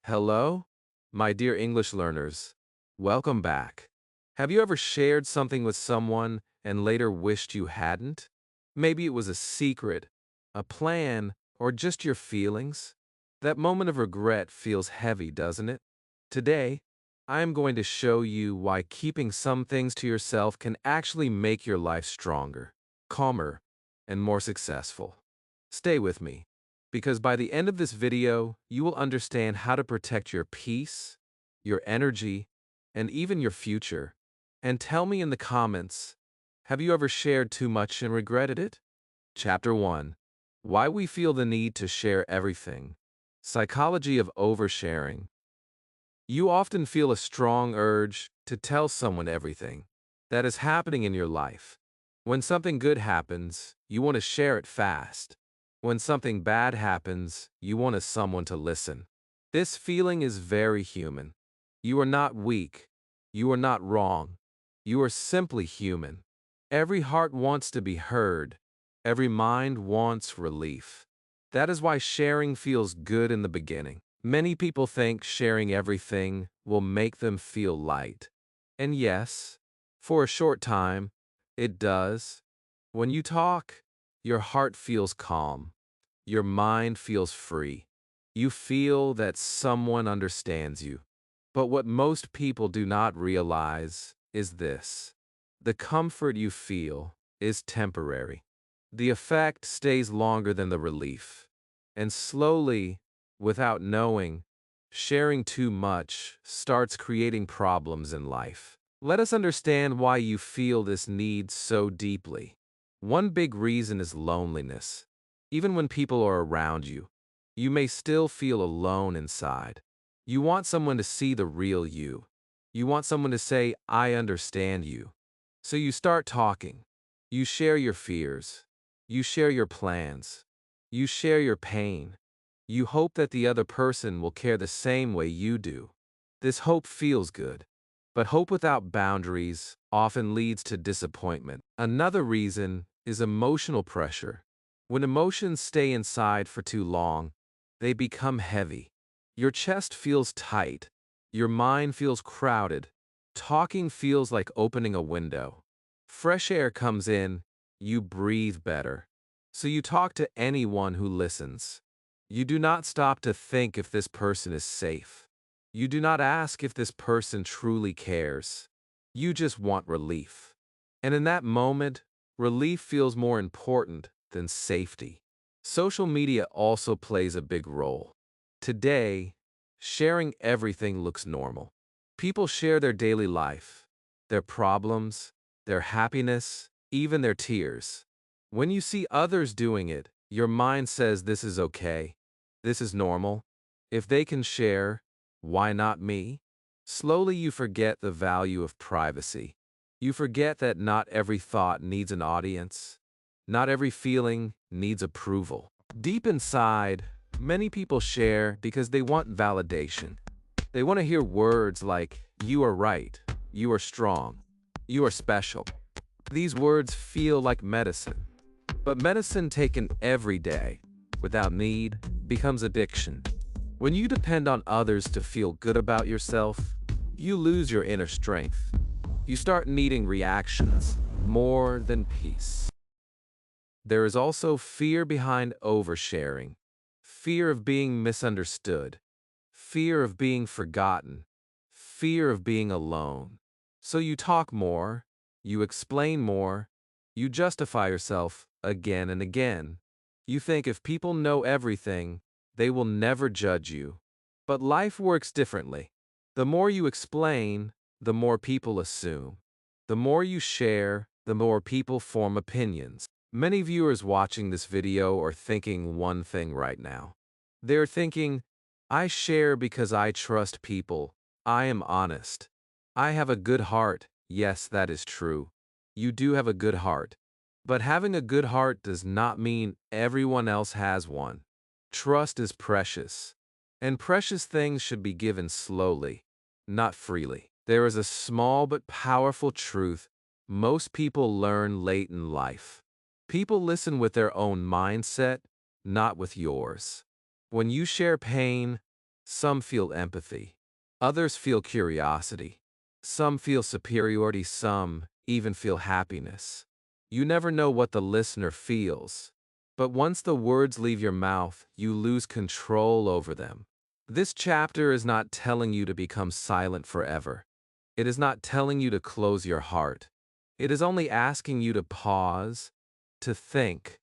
Hello, my dear English learners. Welcome back. Have you ever shared something with someone and later wished you hadn't? Maybe it was a secret, a plan, or just your feelings. That moment of regret feels heavy, doesn't it? Today, I am going to show you why keeping some things to yourself can actually make your life stronger, calmer, and more successful. Stay with me, because by the end of this video, you will understand how to protect your peace, your energy, and even your future. And tell me in the comments, have you ever shared too much and regretted it? Chapter 1. Why we feel the need to share everything. Psychology of oversharing. You often feel a strong urge to tell someone everything that is happening in your life. When something good happens, you want to share it fast. When something bad happens, you want someone to listen. This feeling is very human. You are not weak. You are not wrong. You are simply human. Every heart wants to be heard. Every mind wants relief. That is why sharing feels good in the beginning. Many people think sharing everything will make them feel light. And yes, for a short time, it does. When you talk, your heart feels calm. Your mind feels free. You feel that someone understands you. But what most people do not realize is this: the comfort you feel is temporary. The effect stays longer than the relief. And slowly, without knowing, sharing too much starts creating problems in life. Let us understand why you feel this need so deeply. One big reason is loneliness. Even when people are around you, you may still feel alone inside. You want someone to see the real you. You want someone to say, "I understand you." So you start talking. You share your fears. You share your plans. You share your pain. You hope that the other person will care the same way you do. This hope feels good. But hope without boundaries often leads to disappointment. Another reason is emotional pressure. When emotions stay inside for too long, they become heavy. Your chest feels tight. Your mind feels crowded. Talking feels like opening a window. Fresh air comes in, you breathe better. So you talk to anyone who listens. You do not stop to think if this person is safe. You do not ask if this person truly cares. You just want relief. And in that moment, relief feels more important than safety. Social media also plays a big role. Today, sharing everything looks normal. People share their daily life, their problems, their happiness, even their tears. When you see others doing it, your mind says this is okay, this is normal. If they can share, why not me? Slowly you forget the value of privacy. You forget that not every thought needs an audience. Not every feeling needs approval. Deep inside, many people share because they want validation. They want to hear words like, "You are right," "You are strong," "You are special." These words feel like medicine. But medicine taken every day, without need, becomes addiction. When you depend on others to feel good about yourself, you lose your inner strength. You start needing reactions more than peace. There is also fear behind oversharing. Fear of being misunderstood. Fear of being forgotten. Fear of being alone. So you talk more, you explain more, you justify yourself again and again. You think if people know everything, they will never judge you. But life works differently. The more you explain, the more people assume. The more you share, the more people form opinions. Many viewers watching this video are thinking one thing right now. They're thinking, "I share because I trust people. I am honest. I have a good heart." Yes, that is true. You do have a good heart. But having a good heart does not mean everyone else has one. Trust is precious. And precious things should be given slowly, not freely. There is a small but powerful truth most people learn late in life. People listen with their own mindset, not with yours. When you share pain, Some feel empathy. Others feel curiosity. Some feel superiority. Some even feel happiness. You never know what the listener feels. But once the words leave your mouth, you lose control over them. This chapter is not telling you to become silent forever. It is not telling you to close your heart. It is only asking you to pause, to think,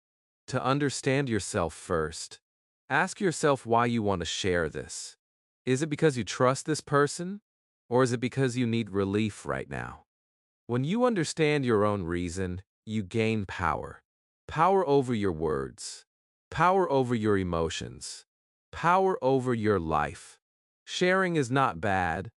to understand yourself first. Ask yourself why you want to share this. Is it because you trust this person? Or is it because you need relief right now? When you understand your own reason, you gain power. Power over your words. Power over your emotions. Power over your life. Sharing is not bad,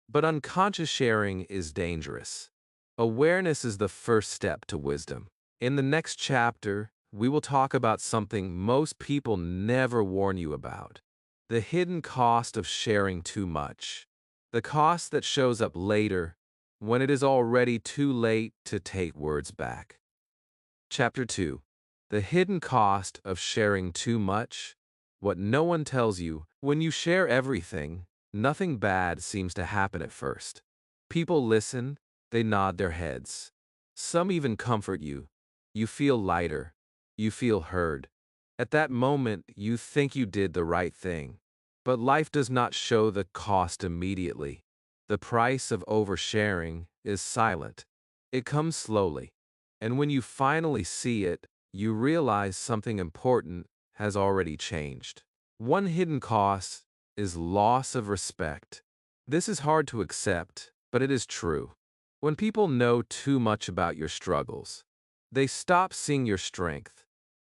but unconscious sharing is dangerous. Awareness is the first step to wisdom. In the next chapter, we will talk about something most people never warn you about: the hidden cost of sharing too much. The cost that shows up later, when it is already too late to take words back. Chapter 2. The hidden cost of sharing too much. What no one tells you: when you share everything, nothing bad seems to happen at first. People listen, they nod their heads. Some even comfort you. You feel lighter. You feel heard. At that moment, you think you did the right thing. But life does not show the cost immediately. The price of oversharing is silent. It comes slowly. And when you finally see it, you realize something important has already changed. One hidden cost is loss of respect. This is hard to accept, but it is true. When people know too much about your struggles, they stop seeing your strength.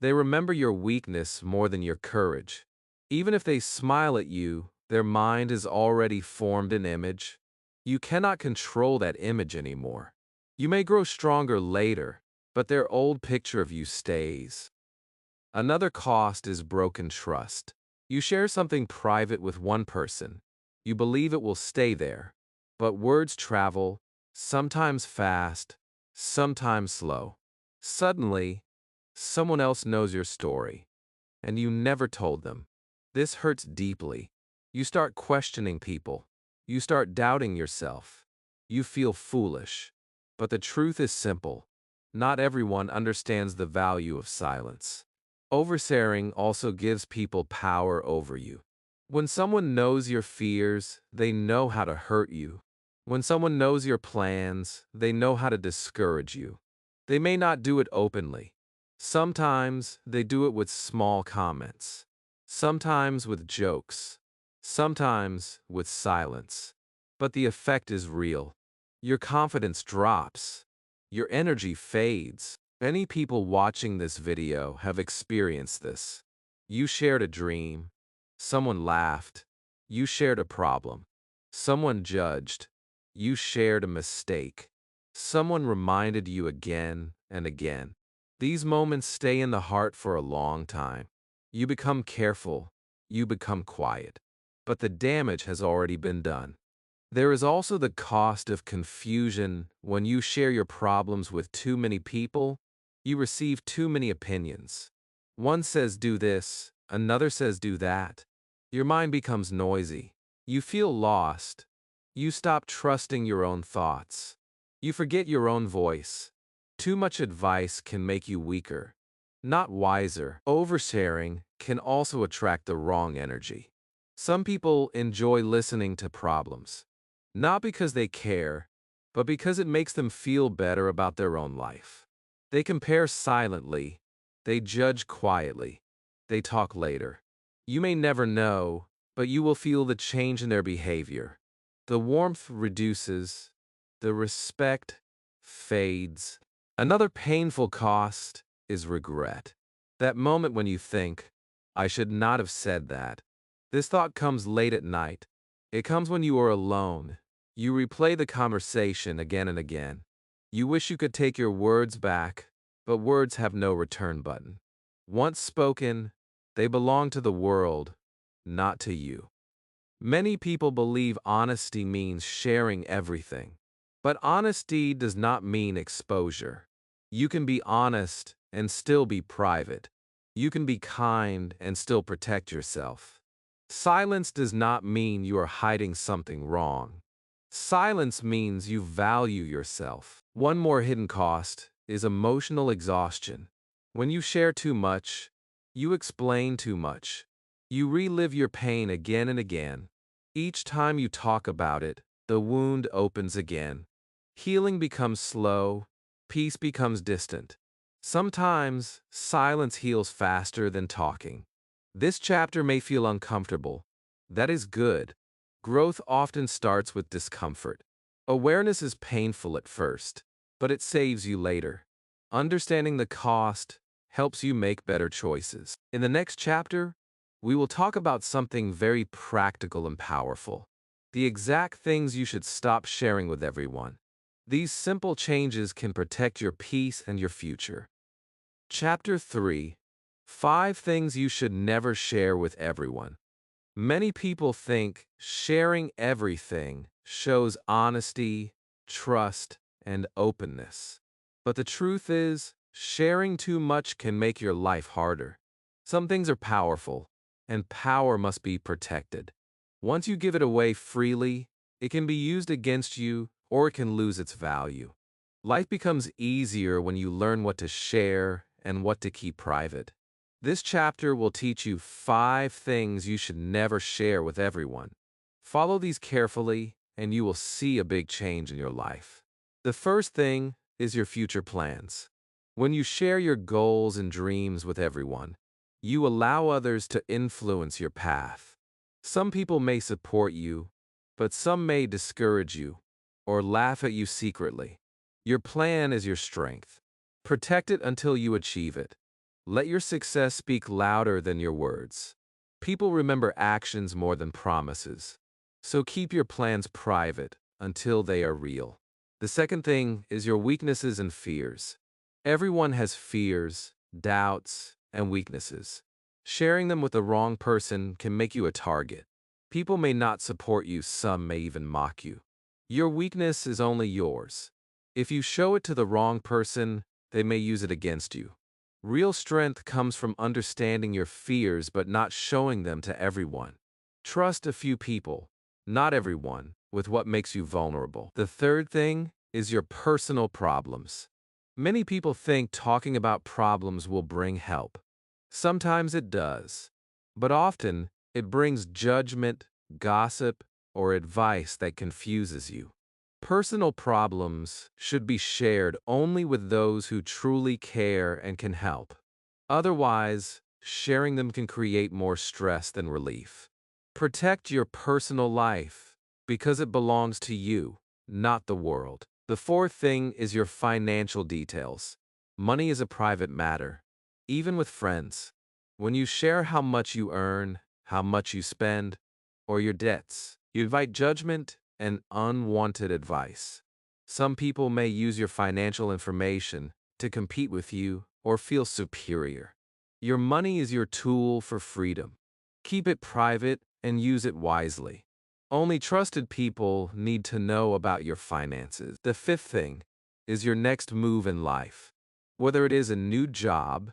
They remember your weakness more than your courage. Even if they smile at you, their mind has already formed an image. You cannot control that image anymore. You may grow stronger later, but their old picture of you stays. Another cost is broken trust. You share something private with one person. You believe it will stay there. But words travel, sometimes fast, sometimes slow. Suddenly, someone else knows your story, and you never told them. This hurts deeply. You start questioning people. You start doubting yourself. You feel foolish. But the truth is simple. Not everyone understands the value of silence. Oversharing also gives people power over you. When someone knows your fears, they know how to hurt you. When someone knows your plans, they know how to discourage you. They may not do it openly. Sometimes they do it with small comments. Sometimes with jokes. Sometimes with silence. But the effect is real. Your confidence drops. Your energy fades. Many people watching this video have experienced this. You shared a dream. Someone laughed. You shared a problem. Someone judged. You shared a mistake. Someone reminded you again and again. These moments stay in the heart for a long time. You become careful. You become quiet. But the damage has already been done. There is also the cost of confusion. When you share your problems with too many people, you receive too many opinions. One says do this, another says do that. Your mind becomes noisy. You feel lost. You stop trusting your own thoughts. You forget your own voice. Too much advice can make you weaker, not wiser. Oversharing can also attract the wrong energy. Some people enjoy listening to problems, not because they care, but because it makes them feel better about their own life. They compare silently. They judge quietly. They talk later. You may never know, but you will feel the change in their behavior. The warmth reduces. The respect fades. Another painful cost is regret. That moment when you think, I should not have said that. This thought comes late at night. It comes when you are alone. You replay the conversation again and again. You wish you could take your words back, but words have no return button. Once spoken, they belong to the world, not to you. Many people believe honesty means sharing everything. But honesty does not mean exposure. You can be honest and still be private. You can be kind and still protect yourself. Silence does not mean you are hiding something wrong. Silence means you value yourself. One more hidden cost is emotional exhaustion. When you share too much, you explain too much. You relive your pain again and again. Each time you talk about it, the wound opens again. Healing becomes slow, peace becomes distant. Sometimes silence heals faster than talking. This chapter may feel uncomfortable. That is good. Growth often starts with discomfort. Awareness is painful at first, but it saves you later. Understanding the cost helps you make better choices. In the next chapter, we will talk about something very practical and powerful. The exact things you should stop sharing with everyone. These simple changes can protect your peace and your future. Chapter 3: 5 Things You Should Never Share with Everyone. Many people think sharing everything shows honesty, trust, and openness. But the truth is, sharing too much can make your life harder. Some things are powerful, and power must be protected. Once you give it away freely, it can be used against you or it can lose its value. Life becomes easier when you learn what to share and what to keep private. This chapter will teach you 5 things you should never share with everyone. Follow these carefully, and you will see a big change in your life. The first thing is your future plans. When you share your goals and dreams with everyone, you allow others to influence your path. Some people may support you, but some may discourage you or laugh at you secretly. Your plan is your strength. Protect it until you achieve it. Let your success speak louder than your words. People remember actions more than promises. So keep your plans private until they are real. The second thing is your weaknesses and fears. Everyone has fears, doubts, and weaknesses. Sharing them with the wrong person can make you a target. People may not support you, some may even mock you. Your weakness is only yours. If you show it to the wrong person, they may use it against you. Real strength comes from understanding your fears but not showing them to everyone. Trust a few people, not everyone, with what makes you vulnerable. The third thing is your personal problems. Many people think talking about problems will bring help. Sometimes it does, but often it brings judgment, gossip, or advice that confuses you. Personal problems should be shared only with those who truly care and can help. Otherwise, sharing them can create more stress than relief. Protect your personal life because it belongs to you, not the world. The fourth thing is your financial details. Money is a private matter, even with friends. When you share how much you earn, how much you spend, or your debts, you invite judgment and unwanted advice. Some people may use your financial information to compete with you or feel superior. Your money is your tool for freedom. Keep it private and use it wisely. Only trusted people need to know about your finances. The fifth thing is your next move in life. Whether it is a new job,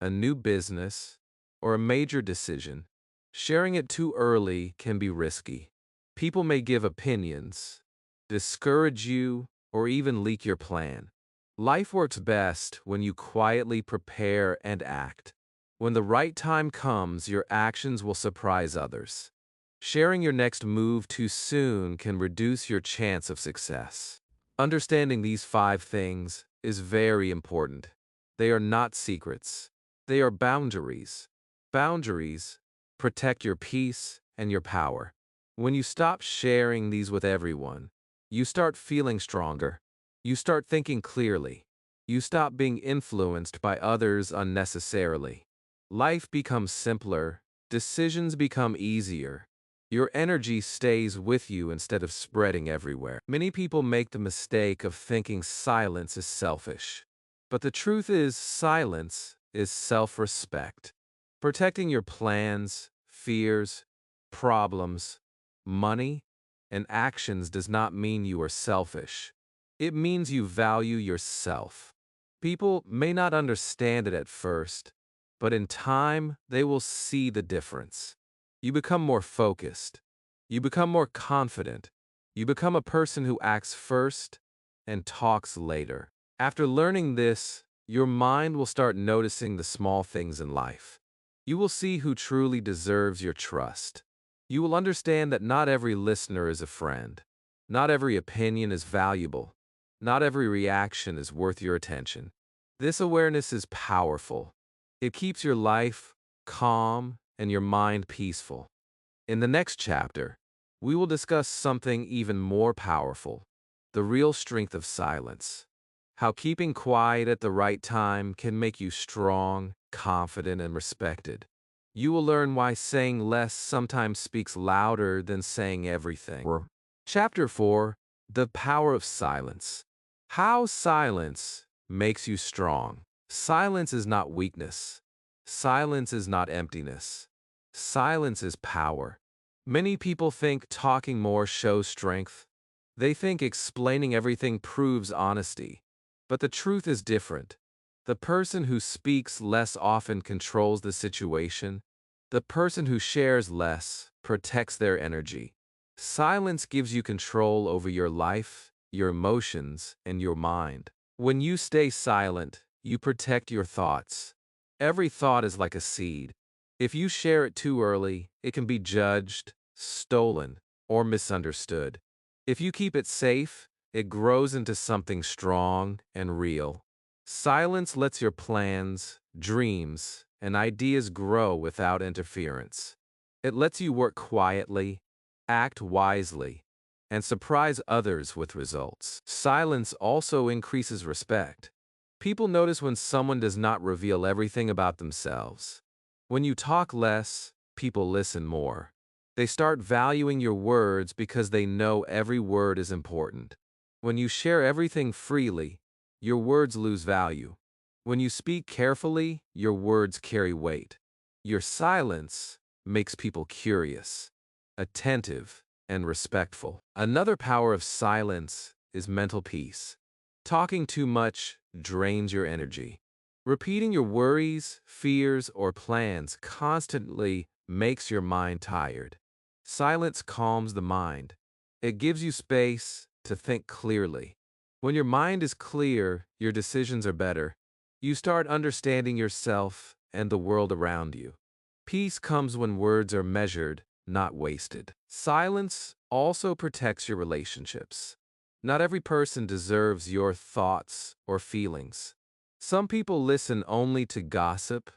a new business, or a major decision, sharing it too early can be risky. People may give opinions, discourage you, or even leak your plan. Life works best when you quietly prepare and act. When the right time comes, your actions will surprise others. Sharing your next move too soon can reduce your chance of success. Understanding these 5 things is very important. They are not secrets. They are boundaries. Boundaries protect your peace and your power. When you stop sharing these with everyone, you start feeling stronger. You start thinking clearly. You stop being influenced by others unnecessarily. Life becomes simpler. Decisions become easier. Your energy stays with you instead of spreading everywhere. Many people make the mistake of thinking silence is selfish. But the truth is, silence is self-respect. Protecting your plans, fears, problems, money, and actions does not mean you are selfish. It means you value yourself. People may not understand it at first, but in time, they will see the difference. You become more focused. You become more confident. You become a person who acts first and talks later. After learning this, your mind will start noticing the small things in life. You will see who truly deserves your trust. You will understand that not every listener is a friend. Not every opinion is valuable. Not every reaction is worth your attention. This awareness is powerful. It keeps your life calm and your mind peaceful. In the next chapter, we will discuss something even more powerful: the real strength of silence. How keeping quiet at the right time can make you strong, confident, and respected. You will learn why saying less sometimes speaks louder than saying everything. Chapter 4: The Power of Silence. How silence makes you strong. Silence is not weakness. Silence is not emptiness. Silence is power. Many people think talking more shows strength. They think explaining everything proves honesty. But the truth is different. The person who speaks less often controls the situation. The person who shares less protects their energy. Silence gives you control over your life, your emotions, and your mind. When you stay silent, you protect your thoughts. Every thought is like a seed. If you share it too early, it can be judged, stolen, or misunderstood. If you keep it safe, it grows into something strong and real. Silence lets your plans, dreams, and ideas grow without interference. It lets you work quietly, act wisely, and surprise others with results. Silence also increases respect. People notice when someone does not reveal everything about themselves. When you talk less, people listen more. They start valuing your words because they know every word is important. When you share everything freely, your words lose value. When you speak carefully, your words carry weight. Your silence makes people curious, attentive, and respectful. Another power of silence is mental peace. Talking too much drains your energy. Repeating your worries, fears, or plans constantly makes your mind tired. Silence calms the mind. It gives you space to think clearly. When your mind is clear, your decisions are better. You start understanding yourself and the world around you. Peace comes when words are measured, not wasted. Silence also protects your relationships. Not every person deserves your thoughts or feelings. Some people listen only to gossip.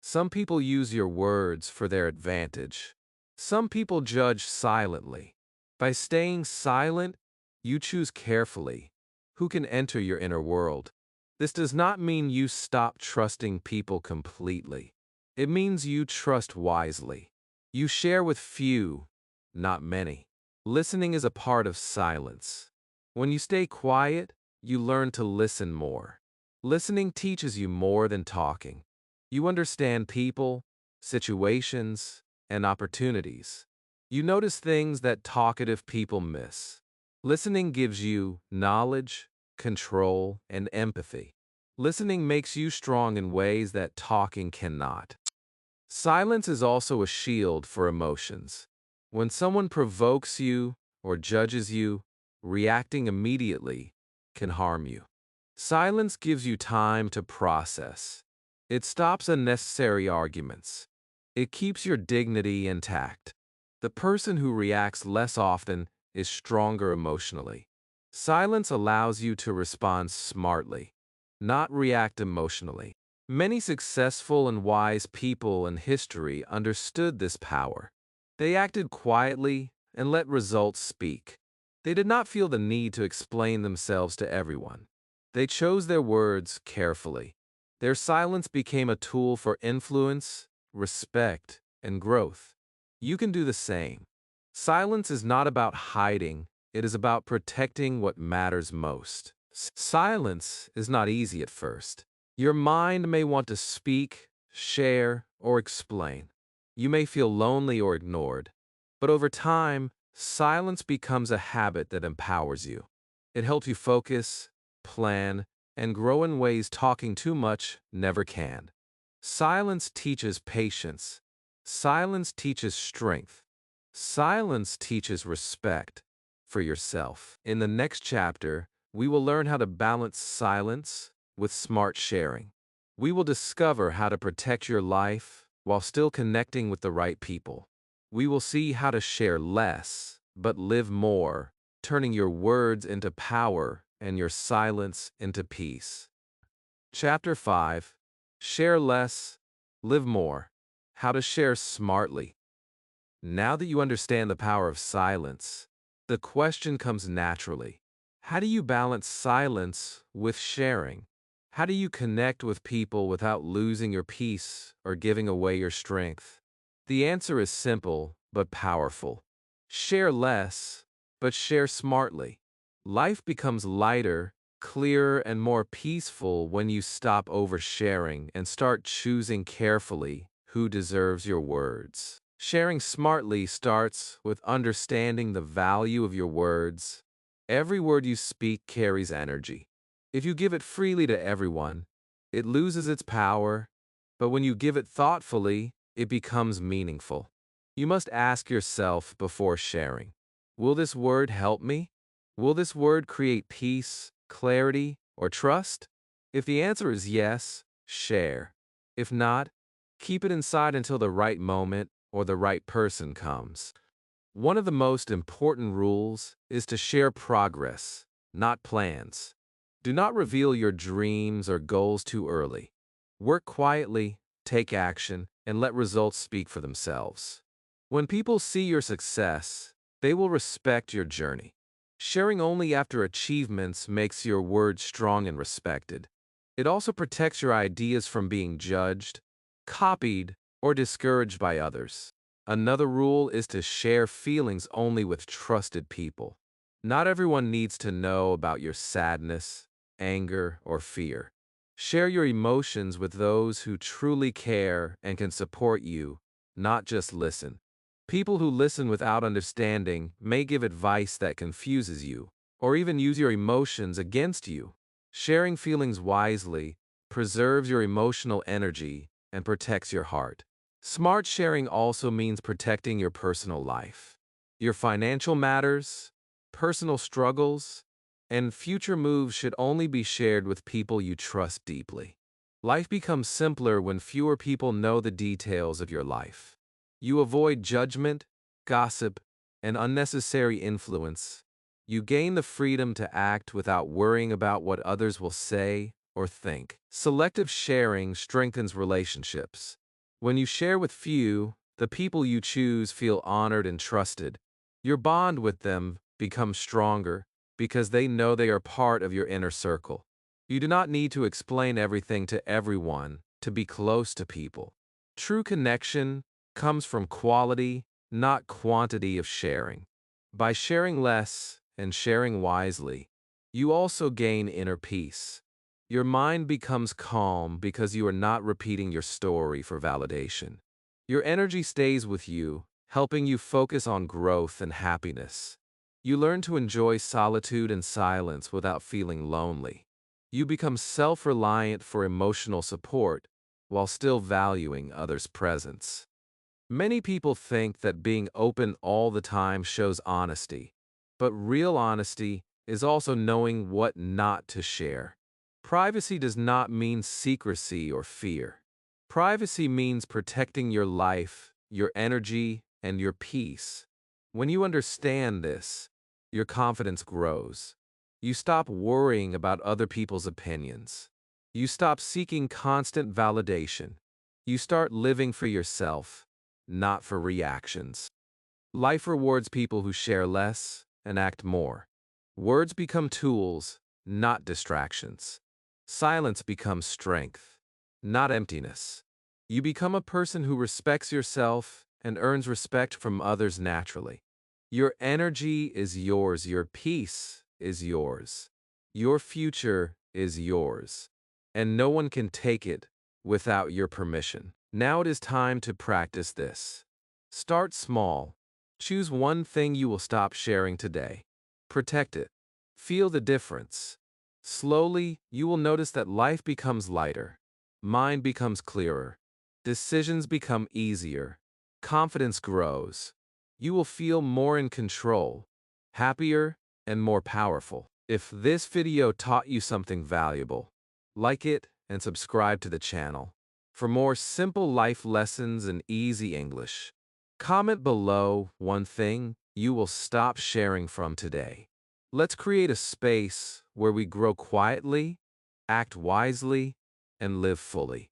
Some people use your words for their advantage. Some people judge silently. By staying silent, you choose carefully who can enter your inner world. This does not mean you stop trusting people completely. It means you trust wisely. You share with few, not many. Listening is a part of silence. When you stay quiet, you learn to listen more. Listening teaches you more than talking. You understand people, situations, and opportunities. You notice things that talkative people miss. Listening gives you knowledge, control, and empathy. Listening makes you strong in ways that talking cannot. Silence is also a shield for emotions. When someone provokes you or judges you, reacting immediately can harm you. Silence gives you time to process. It stops unnecessary arguments. It keeps your dignity intact. The person who reacts less often is stronger emotionally. Silence allows you to respond smartly, not react emotionally. Many successful and wise people in history understood this power. They acted quietly and let results speak. They did not feel the need to explain themselves to everyone. They chose their words carefully. Their silence became a tool for influence, respect, and growth. You can do the same. Silence is not about hiding, it is about protecting what matters most. Silence is not easy at first. Your mind may want to speak, share, or explain. You may feel lonely or ignored. But over time, silence becomes a habit that empowers you. It helps you focus, plan, and grow in ways talking too much never can. Silence teaches patience. Silence teaches strength. Silence teaches respect for yourself. In the next chapter, we will learn how to balance silence with smart sharing. We will discover how to protect your life while still connecting with the right people. We will see how to share less, but live more, turning your words into power and your silence into peace. Chapter 5. Share less, live more. How to share smartly. Now that you understand the power of silence, the question comes naturally. How do you balance silence with sharing? How do you connect with people without losing your peace or giving away your strength? The answer is simple but powerful. Share less, but share smartly. Life becomes lighter, clearer, and more peaceful when you stop oversharing and start choosing carefully who deserves your words. Sharing smartly starts with understanding the value of your words. Every word you speak carries energy. If you give it freely to everyone, it loses its power, but when you give it thoughtfully, it becomes meaningful. You must ask yourself before sharing, will this word help me? Will this word create peace, clarity, or trust? If the answer is yes, share. If not, keep it inside until the right moment or the right person comes. One of the most important rules is to share progress, not plans. Do not reveal your dreams or goals too early. Work quietly, take action, and let results speak for themselves. When people see your success, they will respect your journey. Sharing only after achievements makes your word strong and respected. It also protects your ideas from being judged, copied, or discouraged by others. Another rule is to share feelings only with trusted people. Not everyone needs to know about your sadness, anger, or fear. Share your emotions with those who truly care and can support you, not just listen. People who listen without understanding may give advice that confuses you, or even use your emotions against you. Sharing feelings wisely preserves your emotional energy and protects your heart. Smart sharing also means protecting your personal life. Your financial matters, personal struggles, and future moves should only be shared with people you trust deeply. Life becomes simpler when fewer people know the details of your life. You avoid judgment, gossip, and unnecessary influence. You gain the freedom to act without worrying about what others will say or think. Selective sharing strengthens relationships. When you share with few, the people you choose feel honored and trusted. Your bond with them becomes stronger because they know they are part of your inner circle. You do not need to explain everything to everyone to be close to people. True connection comes from quality, not quantity of sharing. By sharing less and sharing wisely, you also gain inner peace. Your mind becomes calm because you are not repeating your story for validation. Your energy stays with you, helping you focus on growth and happiness. You learn to enjoy solitude and silence without feeling lonely. You become self-reliant for emotional support while still valuing others' presence. Many people think that being open all the time shows honesty, but real honesty is also knowing what not to share. Privacy does not mean secrecy or fear. Privacy means protecting your life, your energy, and your peace. When you understand this, your confidence grows. You stop worrying about other people's opinions. You stop seeking constant validation. You start living for yourself, not for reactions. Life rewards people who share less and act more. Words become tools, not distractions. Silence becomes strength, not emptiness. You become a person who respects yourself and earns respect from others naturally. Your energy is yours, your peace is yours, your future is yours, and no one can take it without your permission. Now it is time to practice this. Start small. Choose one thing you will stop sharing today. Protect it. Feel the difference. Slowly, you will notice that life becomes lighter, mind becomes clearer, decisions become easier, confidence grows. You will feel more in control, happier, and more powerful. If this video taught you something valuable, like it and subscribe to the channel. For more simple life lessons and easy English, comment below one thing you will stop sharing from today. Let's create a space where we grow quietly, act wisely, and live fully.